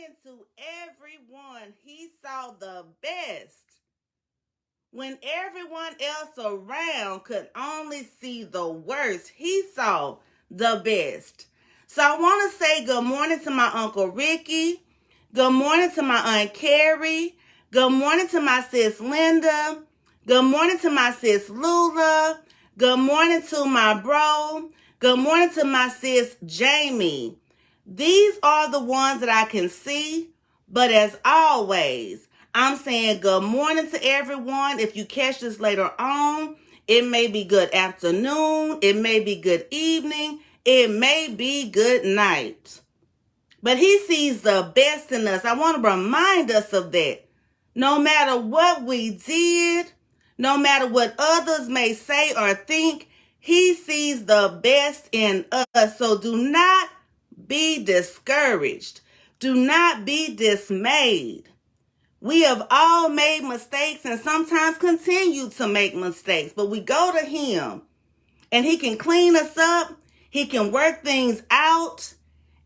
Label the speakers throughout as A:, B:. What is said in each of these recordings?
A: morning to everyone. He saw the best when everyone else around could only see the worst. He saw the best. So I want to say good morning to my Uncle Ricky. Good morning to my Aunt Carrie. Good morning to my sis Linda. Good morning to my sis Lula. Good morning to my bro. Good morning to my sis Jamie. These are the ones that I can see, but as always, I'm saying good morning to everyone. If you catch this later on, it may be good afternoon, it may be good evening, it may be good night. But he sees the best in us. I want to remind us of that. No matter what we did, no matter what others may say or think, he sees the best in us. So do not be discouraged. Do not be dismayed. We have all made mistakes and sometimes continue to make mistakes, but we go to him and he can clean us up. He can work things out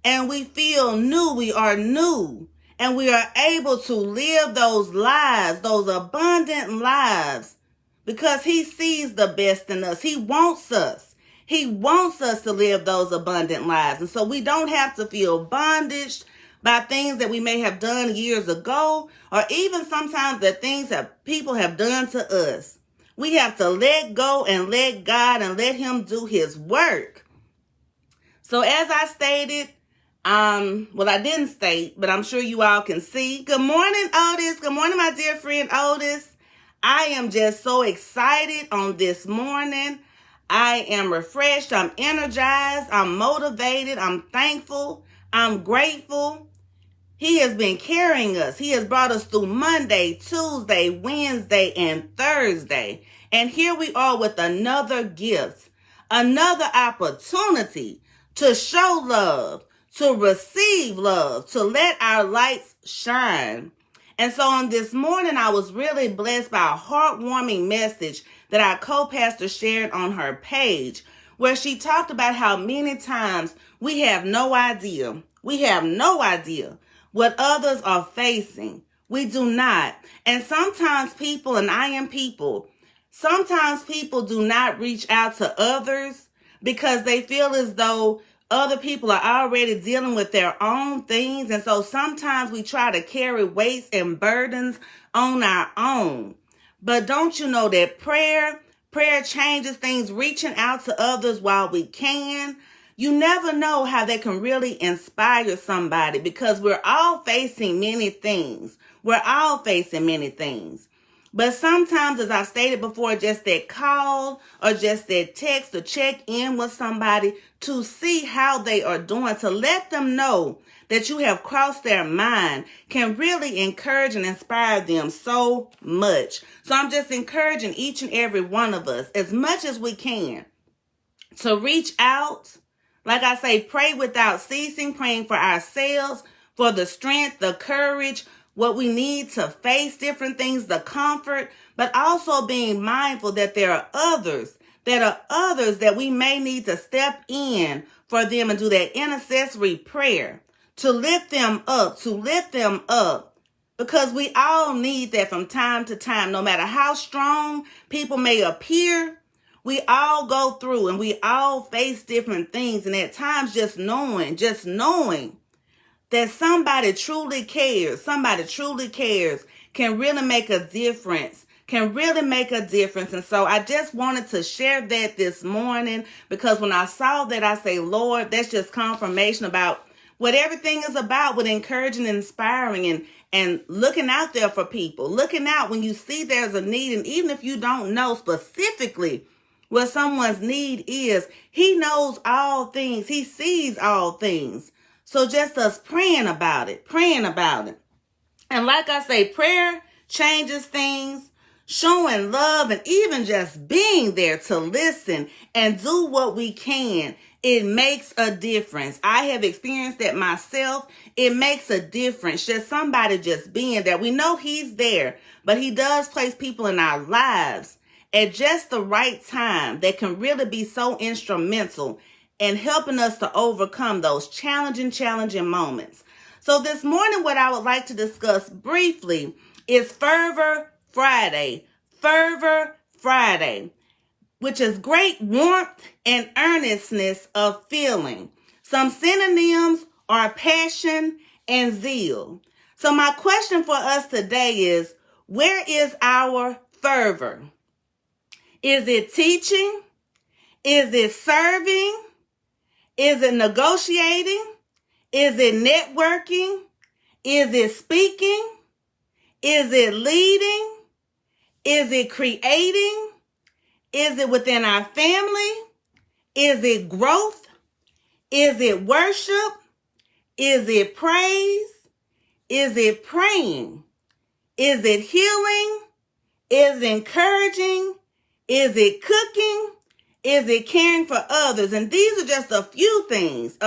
A: and we feel new. We are new and we are able to live those lives, those abundant lives, because he sees the best in us. He wants us. He wants us to live those abundant lives. And so we don't have to feel bondaged by things that we may have done years ago, or even sometimes the things that people have done to us. We have to let go and let God and let him do his work. So as I stated, I didn't state, but I'm sure you all can see. Good morning, Otis. Good morning, my dear friend Otis. I am just so excited on this morning. I am refreshed. I'm energized. I'm motivated. I'm thankful. I'm grateful. He has been carrying us. He has brought us through Monday, Tuesday, Wednesday, and Thursday. And here we are with another gift, another opportunity to show love, to receive love, to let our lights shine. And so on this morning, I was really blessed by a heartwarming message that our co-pastor shared on her page, where she talked about how many times we have no idea. We have no idea what others are facing. We do not. And sometimes people, and I am people, sometimes people do not reach out to others because they feel as though other people are already dealing with their own things. And so sometimes we try to carry weights and burdens on our own. But don't you know that prayer changes things, reaching out to others while we can. You never know how they can really inspire somebody, because we're all facing many things. We're all facing many things. But sometimes, as I stated before, just that call or just that text to check in with somebody to see how they are doing, to let them know that you have crossed their mind, can really encourage and inspire them so much. So I'm just encouraging each and every one of us, as much as we can, to reach out. Like I say, pray without ceasing, praying for ourselves, for the strength, the courage, what we need to face different things, the comfort, but also being mindful that there are others that we may need to step in for them and do that intercessory prayer to lift them up, because we all need that from time to time. No matter how strong people may appear, we all go through and we all face different things. And at times just knowing that somebody truly cares can really make a difference. And so I just wanted to share that this morning, because when I saw that, I say, Lord, that's just confirmation about what everything is about, with encouraging and inspiring and looking out there for people, looking out when you see there's a need. And even if you don't know specifically what someone's need is, he knows all things. He sees all things. So just us praying about it. And like I say, prayer changes things, showing love, and even just being there to listen and do what we can. It makes a difference. I have experienced that myself. It makes a difference. Just somebody just being there. We know he's there, but he does place people in our lives at just the right time that can really be so instrumental in helping us to overcome those challenging moments. So this morning, what I would like to discuss briefly is Fervor Friday. Fervor Friday, which is great warmth and earnestness of feeling. Some synonyms are passion and zeal. So my question for us today is, where is our fervor? Is it teaching? Is it serving? Is it negotiating? Is it networking? Is it speaking? Is it leading? Is it creating? Is it within our family? Is it growth? Is it worship? Is it praise? Is it praying? Is it healing? Is it encouraging? Is it cooking? Is it caring for others? And these are just a few things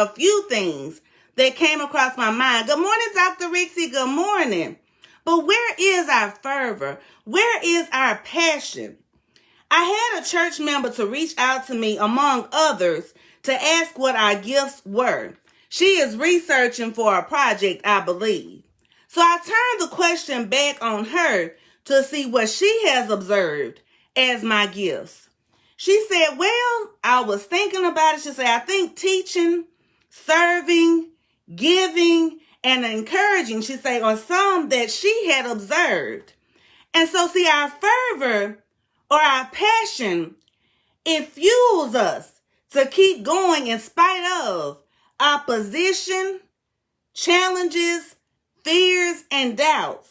A: that came across my mind. Good morning, Dr. Rixie. Good morning. But where is our fervor? Where is our passion? I had a church member to reach out to me, among others, to ask what our gifts were. She is researching for a project, I believe. So I turned the question back on her to see what she has observed as my gifts. She said, well, I was thinking about it. She said, I think teaching, serving, giving, and encouraging, she said, are some that she had observed. And so see, our fervor or our passion, it fuels us to keep going in spite of opposition, challenges, fears, and doubts.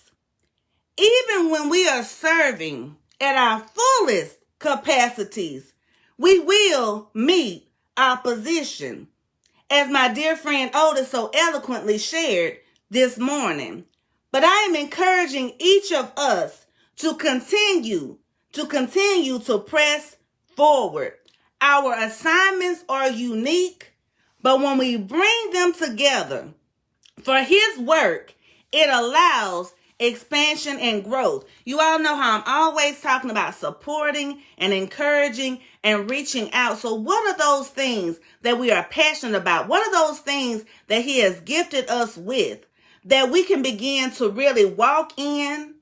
A: Even when we are serving at our fullest capacities, we will meet opposition, as my dear friend Otis so eloquently shared this morning. But I am encouraging each of us to continue to press forward. Our assignments are unique, but when we bring them together for His work, it allows expansion and growth. You all know how I'm always talking about supporting and encouraging and reaching out. So what are those things that we are passionate about? What are those things that He has gifted us with that we can begin to really walk in?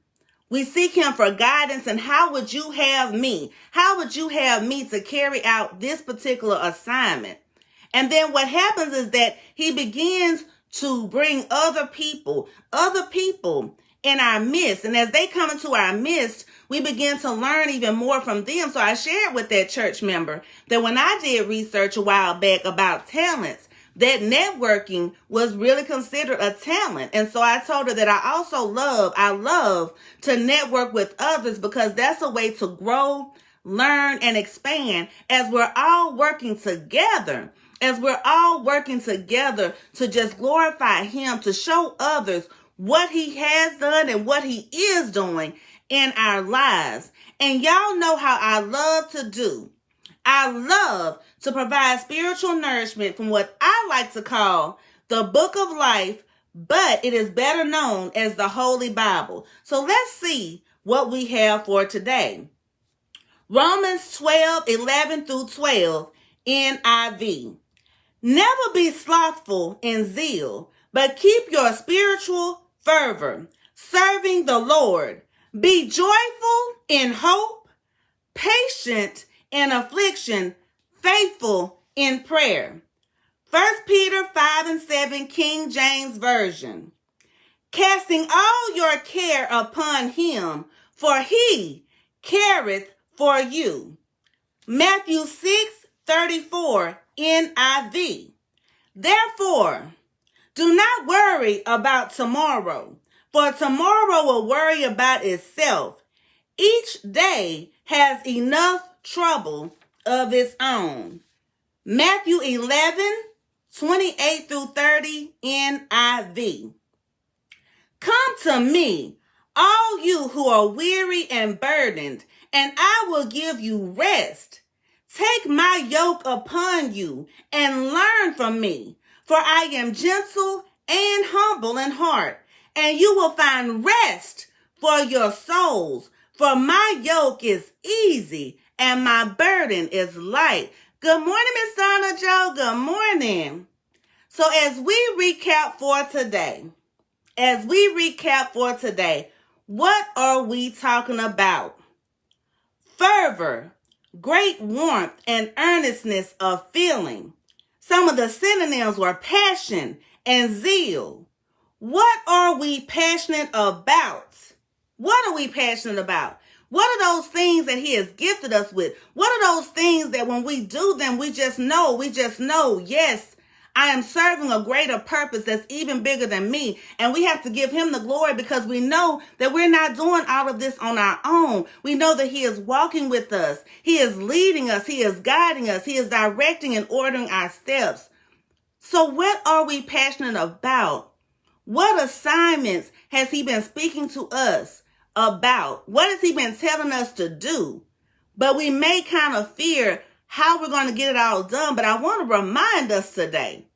A: We seek Him for guidance. And how would you have me? How would you have me to carry out this particular assignment? And then what happens is that He begins to bring other people in our midst. And as they come into our midst, we begin to learn even more from them. So I shared with that church member that when I did research a while back about talents, that networking was really considered a talent. And so I told her that I love to network with others because that's a way to grow, learn, and expand as we're all working together. As we're all working together to just glorify Him, to show others what He has done and what He is doing in our lives. And y'all know how I love to do. I love to provide spiritual nourishment from what I like to call the book of life, but it is better known as the Holy Bible. So let's see what we have for today. Romans 12:11-12 NIV. Never be slothful in zeal, but keep your spiritual fervor, serving the Lord. Be joyful in hope, patient in affliction, faithful in prayer. 1 Peter 5:7 King James Version. Casting all your care upon Him, for He careth for you. Matthew 6:34 NIV. Therefore, do not worry about tomorrow, for tomorrow will worry about itself. Each day has enough trouble of its own. Matthew 11:28-30 NIV. Come to me, all you who are weary and burdened, and I will give you rest. Take my yoke upon you and learn from me, for I am gentle and humble in heart, and you will find rest for your souls. For my yoke is easy and my burden is light. Good morning, Miss Donna Joe. Good morning. So as we recap for today, what are we talking about? Fervor, great warmth and earnestness of feeling. Some of the synonyms were passion and zeal. What are we passionate about? What are we passionate about? What are those things that he has gifted us with? What are those things that when we do them, we just know, yes, I am serving a greater purpose that's even bigger than me. And we have to give him the glory because we know that we're not doing all of this on our own. We know that he is walking with us. He is leading us. He is guiding us. He is directing and ordering our steps. So what are we passionate about? What assignments has he been speaking to us about? What has he been telling us to do? But we may kind of fear how we're going to get it all done. But I want to remind us today.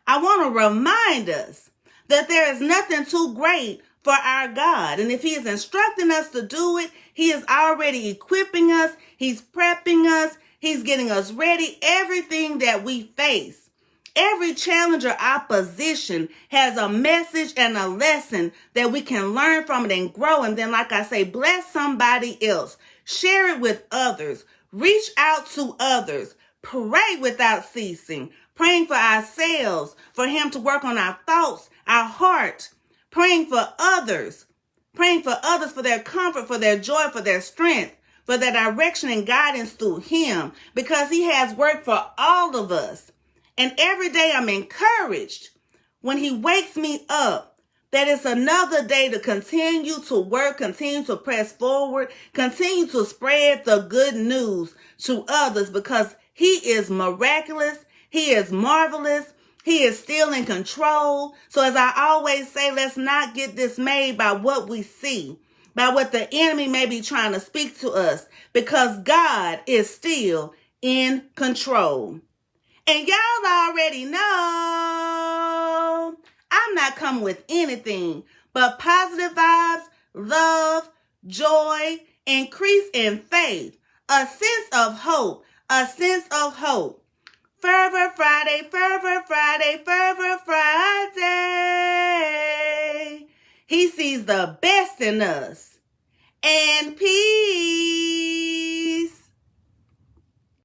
A: I want to remind us that there is nothing too great for our God. And if he is instructing us to do it, he is already equipping us. He's prepping us. He's getting us ready. Everything that we face, every challenge or opposition has a message and a lesson that we can learn from it and grow. And then, like I say, bless somebody else. Share it with others. Reach out to others. Pray without ceasing. Praying for ourselves, for him to work on our thoughts, our heart. Praying for others. Praying for others for their comfort, for their joy, for their strength, for their direction and guidance through him. Because he has work for all of us. And every day I'm encouraged when he wakes me up that it's another day to continue to work, continue to press forward, continue to spread the good news to others because he is miraculous. He is marvelous. He is still in control. So as I always say, let's not get dismayed by what we see, by what the enemy may be trying to speak to us, because God is still in control. And y'all already know I'm not coming with anything but positive vibes, love, joy, increase in faith, a sense of hope, Fervor Friday, Fervor Friday, Fervor Friday. He sees the best in us. And peace.